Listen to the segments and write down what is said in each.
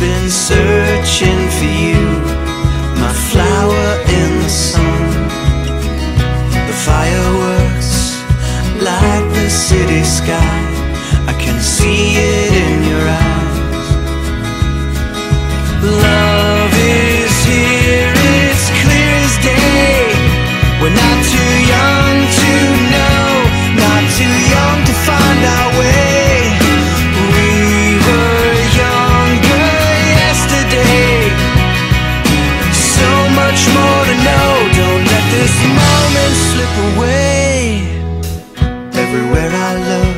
been searching for you, my flower in the sun. The fireworks light the city sky, I can see it in your eyes. Love is here, it's clear as day. We're not too young to know, not too young to find our way. We were younger yesterday, so much more to know. Don't let this moment slip away. Everywhere I look,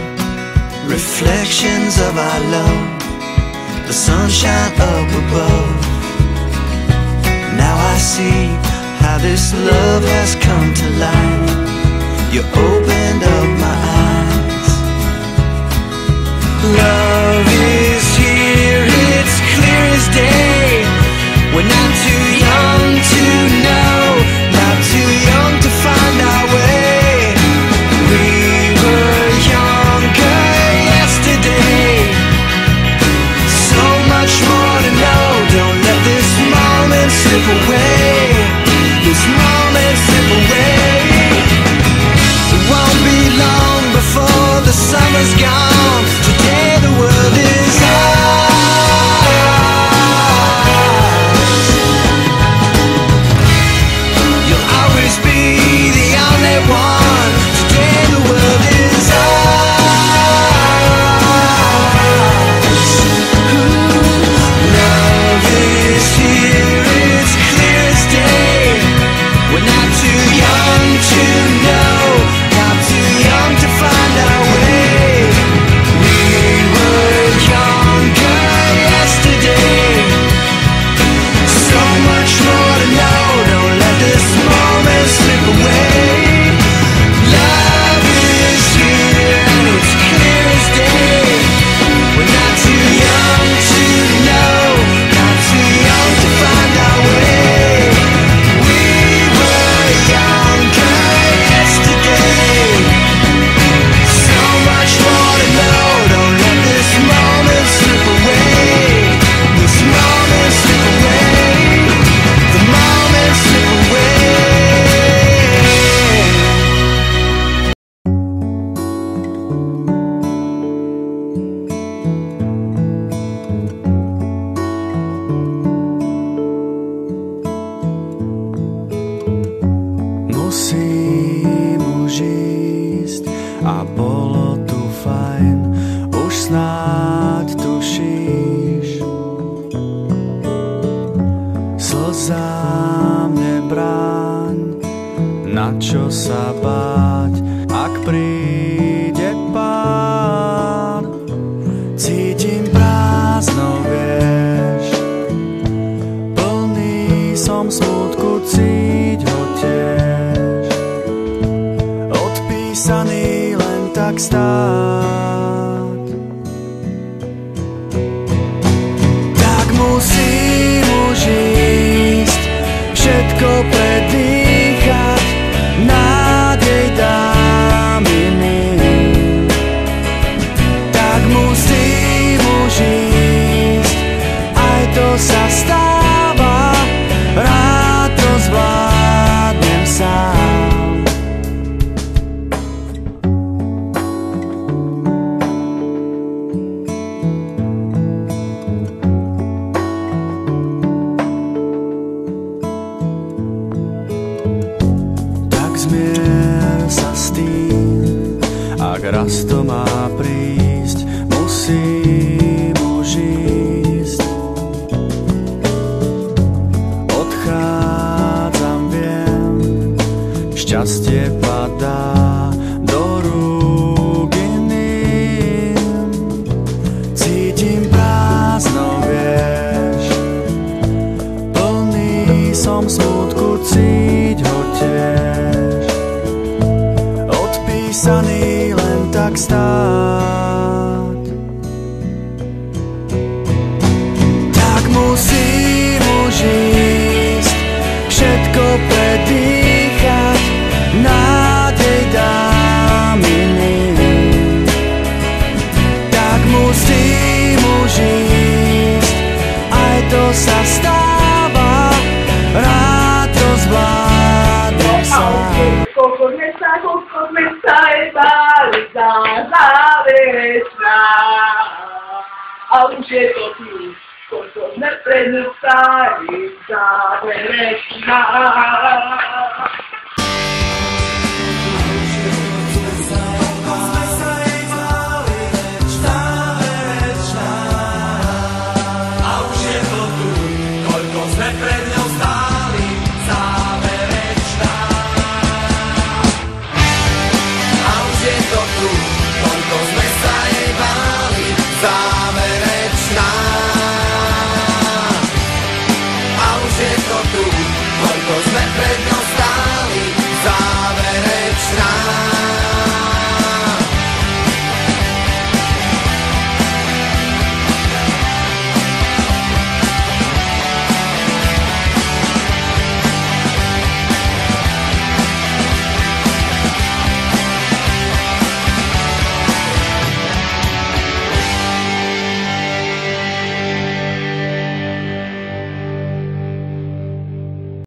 reflections of our love, the sunshine up above. Now I see how this love has come to life. You opened up my eyes. Love is here, it's clear as day. We're not too young to know, not too young to find our way. We were younger yesterday, so much more to know. Don't let this moment slip away, this moment slip away. It won't be long before the summer's gone. Today the world is ours. You'll always be the only one. Today the world is ours. Love is here, it's clear as day. We're not too young to know, not too young to find our way. We were younger yesterday, so much more to know. Don't let this moment slip away. Love is here and it's clear as day. We're not too young to know, not too young to find our way. We were younger yesterday, so much more to know. Don't let this moment slip away, this moment slip away, the moment slip away. Musím už ísť a bolo tu fajn, už snáď tušíš. Slzám nebráň, na čo sa báť, ak príde Pán. Cítim prázdno, vieš, plný som smútku, cíť ho tiež. Odpísaný len tak stáť. Tak musím už ísť, všetko predýchať, nádej dám iným. Tak musím už ísť, aj to sa stáva, rád to zvládnem sám. Tak zmier sa s tým, ak raz to má prísť, musím už ísť. Odchádzam, viem, šťastie padá do rúk iným. Cítim prázdno, vieš, plný som smútku, cíť ho tiež. Odpísaný len tak stáť. už je to tu, koľko sme pred starým záverečná.